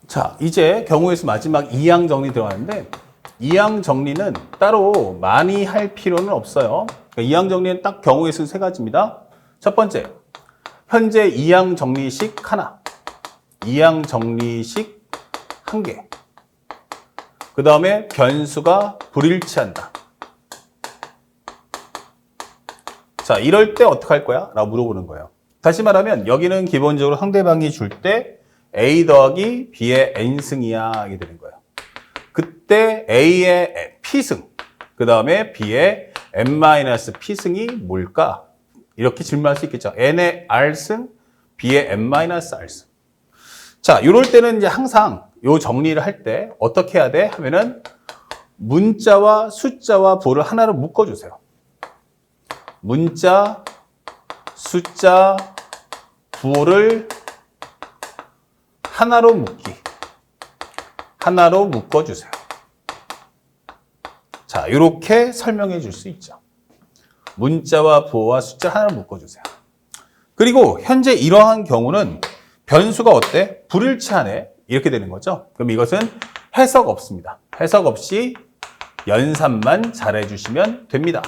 자, 이제 경우의 수 마지막 이항 정리 들어가는데 이항 정리는 따로 많이 할 필요는 없어요. 그러니까 이항 정리는 딱 경우의 수 세 가지입니다. 첫 번째, 현재 이항 정리식 하나, 이항 정리식 한 개. 그 다음에 변수가 불일치한다. 자, 이럴 때 어떻게 할 거야? 라고 물어보는 거예요. 다시 말하면 여기는 기본적으로 상대방이 줄 때 A 더하기 B의 N승이야 이게 되는 거예요. 그때 A의 P승, 그 다음에 B의 N-P승이 뭘까? 이렇게 질문할 수 있겠죠. N의 R승, B의 N-R승. 자, 이럴 때는 이제 항상 요 정리를 할 때 어떻게 해야 돼? 하면은 문자와 숫자와 부호를 하나로 묶어주세요. 문자, 숫자, 부호를 하나로 묶기. 하나로 묶어주세요. 자, 이렇게 설명해 줄 수 있죠. 문자와 부호와 숫자 하나로 묶어주세요. 그리고 현재 이러한 경우는 변수가 어때? 불일치하네. 이렇게 되는 거죠. 그럼 이것은 해석 없습니다. 해석 없이 연산만 잘해 주시면 됩니다.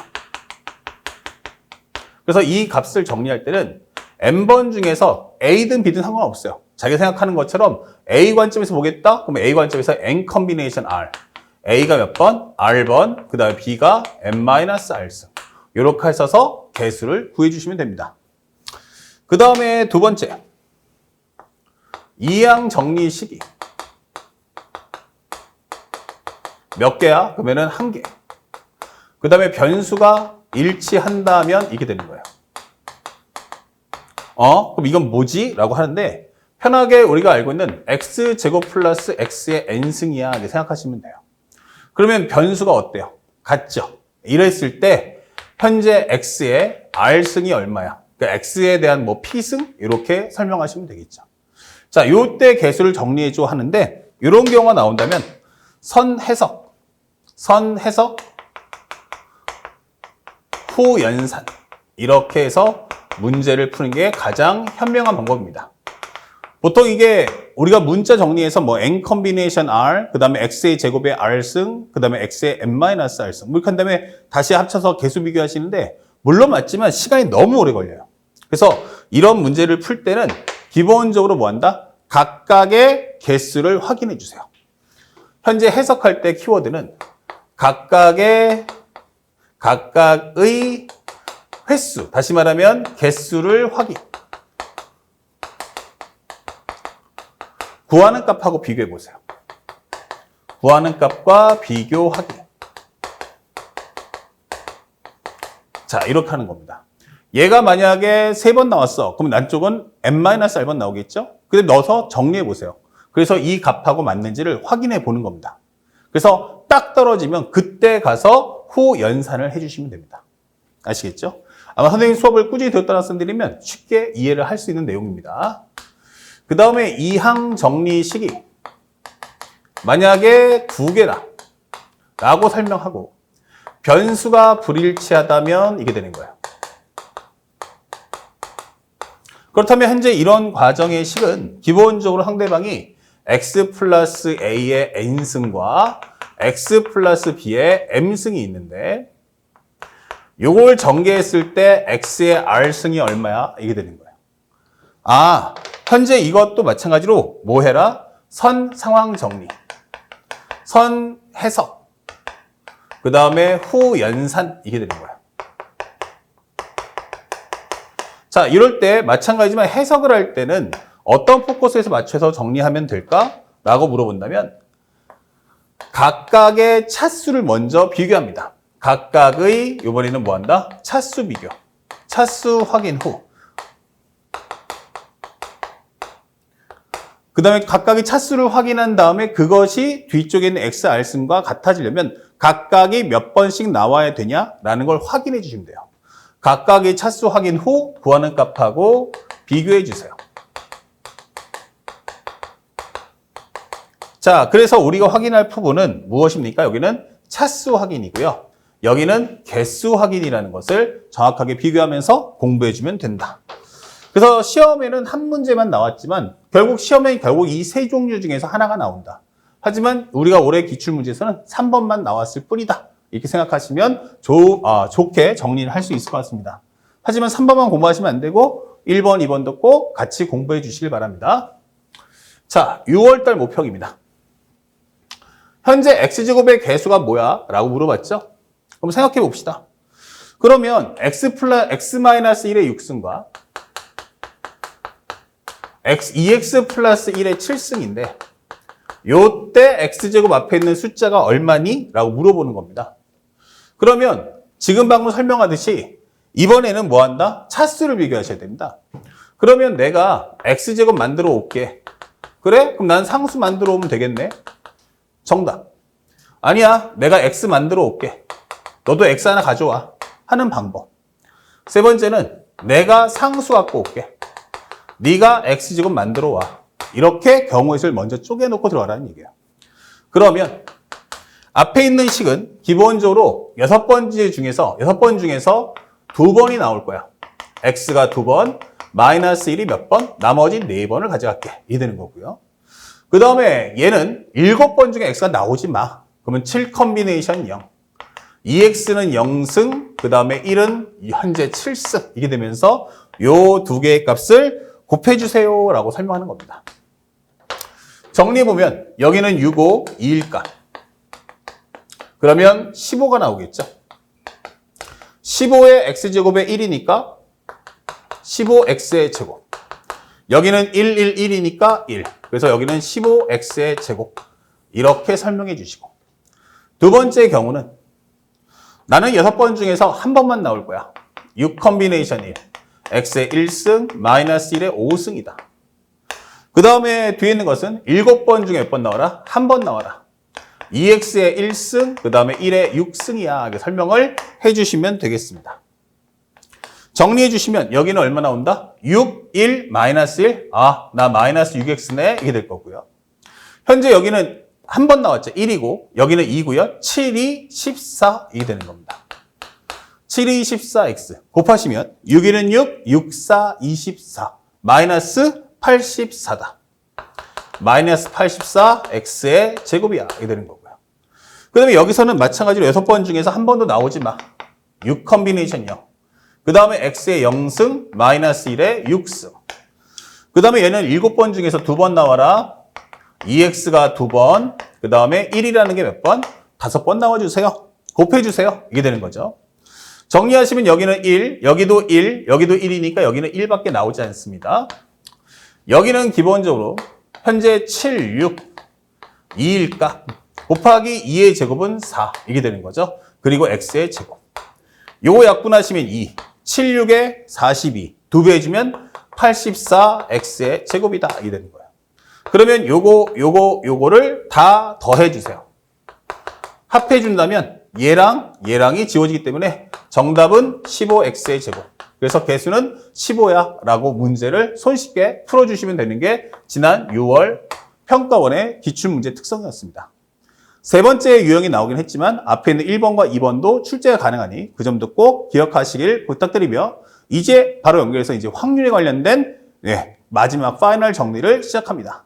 그래서 이 값을 정리할 때는 n번 중에서 a든 b든 상관없어요. 자기가 생각하는 것처럼 a 관점에서 보겠다? 그럼 a 관점에서 n 컨비네이션 r. a가 몇 번? r번. 그 다음에 b가 n-r승. 이렇게 하셔서 개수를 구해주시면 됩니다. 그 다음에 두 번째. 이항 정리 시기. 몇 개야? 그러면은 한 개. 그 다음에 변수가 일치한다면 이게 되는 거예요. 그럼 이건 뭐지? 라고 하는데 편하게 우리가 알고 있는 x제곱 플러스 x의 n승이야 이렇게 생각하시면 돼요. 그러면 변수가 어때요? 같죠? 이랬을 때 현재 x의 r승이 얼마야? 그러니까 x에 대한 뭐 p승? 이렇게 설명하시면 되겠죠. 자, 요때 개수를 정리해줘 하는데 이런 경우가 나온다면 선해석, 후연산 이렇게 해서 문제를 푸는 게 가장 현명한 방법입니다. 보통 이게 우리가 문자 정리해서 뭐 n 컨비네이션 r, 그 다음에 x의 제곱의 r승, 그 다음에 x의 n-r승 이렇게 한 다음에 다시 합쳐서 개수 비교하시는데 물론 맞지만 시간이 너무 오래 걸려요. 그래서 이런 문제를 풀 때는 기본적으로 뭐 한다? 각각의 개수를 확인해 주세요. 현재 해석할 때 키워드는 각각의 횟수, 다시 말하면 개수를 확인. 구하는 값하고 비교해 보세요. 구하는 값과 비교 확인. 자, 이렇게 하는 겁니다. 얘가 만약에 3번 나왔어. 그럼 난쪽은 n-r번 나오겠죠? 근데 넣어서 정리해 보세요. 그래서 이 값하고 맞는지를 확인해 보는 겁니다. 그래서 딱 떨어지면 그때 가서 후 연산을 해주시면 됩니다. 아시겠죠? 아마 선생님 수업을 꾸준히 들었다 말씀드리면 쉽게 이해를 할 수 있는 내용입니다. 그 다음에 이항 정리 시기. 만약에 2개다 라고 설명하고 변수가 불일치하다면 이게 되는 거예요. 그렇다면 현재 이런 과정의 식은 기본적으로 상대방이 x 플러스 a의 n승과 x 플러스 b의 m승이 있는데 요걸 전개했을 때 x의 r승이 얼마야? 이게 되는 거예요. 아, 현재 이것도 마찬가지로 뭐 해라? 선 상황 정리, 선 해석, 그 다음에 후 연산 이게 되는 거예요. 자, 이럴 때 마찬가지지만 해석을 할 때는 어떤 포커스에서 맞춰서 정리하면 될까? 라고 물어본다면 각각의 차수를 먼저 비교합니다. 각각의 이번에는 뭐 한다? 차수 비교. 차수 확인 후. 그 다음에 각각의 차수를 확인한 다음에 그것이 뒤쪽에 있는 x, r승과 같아지려면 각각이 몇 번씩 나와야 되냐라는 걸 확인해 주시면 돼요. 각각의 차수 확인 후 구하는 값하고 비교해 주세요. 자, 그래서 우리가 확인할 부분은 무엇입니까? 여기는 차수 확인이고요. 여기는 개수 확인이라는 것을 정확하게 비교하면서 공부해 주면 된다. 그래서 시험에는 한 문제만 나왔지만 결국 시험에 결국 이 세 종류 중에서 하나가 나온다. 하지만 우리가 올해 기출문제에서는 3번만 나왔을 뿐이다. 이렇게 생각하시면 좋게 정리를 할 수 있을 것 같습니다. 하지만 3번만 공부하시면 안 되고 1번, 2번도 꼭 같이 공부해 주시길 바랍니다. 자, 6월달 모평입니다. 현재 x제곱의 개수가 뭐야? 라고 물어봤죠? 그럼 생각해 봅시다. 그러면 x-1의 6승과 2x 플러스 1의 7승인데 요때 x제곱 앞에 있는 숫자가 얼마니? 라고 물어보는 겁니다. 그러면 지금 방금 설명하듯이 이번에는 뭐 한다? 차수를 비교하셔야 됩니다. 그러면 내가 x제곱 만들어 올게. 그래? 그럼 난 상수 만들어 오면 되겠네? 정답. 아니야. 내가 x 만들어 올게. 너도 x 하나 가져와. 하는 방법. 세 번째는 내가 상수 갖고 올게. 네가 x제곱 만들어 와. 이렇게 경우의 수를 먼저 쪼개놓고 들어가라는 얘기예요. 그러면 앞에 있는 식은 기본적으로 6번 중에서 2번이 나올 거야. x가 2번, 마이너스 1이 몇 번? 나머지 4번을 가져갈게. 이 되는 거고요. 그 다음에 얘는 7번 중에 x가 나오지 마. 그러면 7 컨비네이션 0. 2x는 0승, 그 다음에 1은 현재 7승. 이게 되면서 요 두 개의 값을 곱해주세요. 라고 설명하는 겁니다. 정리해보면 여기는 6, 5, 2일까? 그러면 15가 나오겠죠. 15의 x제곱의 1이니까 15x의 제곱. 여기는 1, 1, 1이니까 1. 그래서 여기는 15x의 제곱. 이렇게 설명해 주시고. 두 번째 경우는 나는 6번 중에서 한 번만 나올 거야. 6 컨비네이션 1. x의 1승, 마이너스 1의 5승이다. 그 다음에 뒤에 있는 것은 7번 중에 몇 번 나와라? 한 번 나와라. 2x의 1승, 그 다음에 1의 6승이야. 이렇게 설명을 해주시면 되겠습니다. 정리해 주시면 여기는 얼마 나온다? 6, 1, 마이너스 1. 아, 나 마이너스 6x네. 이게 될 거고요. 현재 여기는 한 번 나왔죠. 1이고, 여기는 2고요. 7, 2, 14. 이게 되는 겁니다. 7, 2, 14x. 곱하시면 6, 1은 6, 6, 4, 24. 마이너스 84다. 마이너스 84x의 제곱이야. 이게 되는 거고요. 그 다음에 여기서는 마찬가지로 6번 중에서 한 번도 나오지 마. 6 컨비네이션 0. 그 다음에 x의 0승, 마이너스 1의 6승. 그 다음에 얘는 7번 중에서 2번 나와라. 2x가 2번, 그 다음에 1이라는 게 몇 번? 5번 나와주세요. 곱해주세요. 이게 되는 거죠. 정리하시면 여기는 1, 여기도 1, 여기도 1이니까 여기는 1밖에 나오지 않습니다. 여기는 기본적으로 현재 7, 6, 2일까? 곱하기 2의 제곱은 4. 이게 되는 거죠. 그리고 x의 제곱. 요거 약분하시면 2. 7, 6에 42. 2배 해주면 84x의 제곱이다. 이게 되는 거예요. 그러면 요거를 다 더해주세요. 합해준다면 얘랑이 지워지기 때문에 정답은 15x의 제곱. 그래서 개수는 15야 라고 문제를 손쉽게 풀어주시면 되는 게 지난 6월 평가원의 기출문제 특성이었습니다. 세 번째 유형이 나오긴 했지만 앞에 있는 1번과 2번도 출제가 가능하니 그 점도 꼭 기억하시길 부탁드리며 이제 바로 연결해서 이제 확률에 관련된 마지막 파이널 정리를 시작합니다.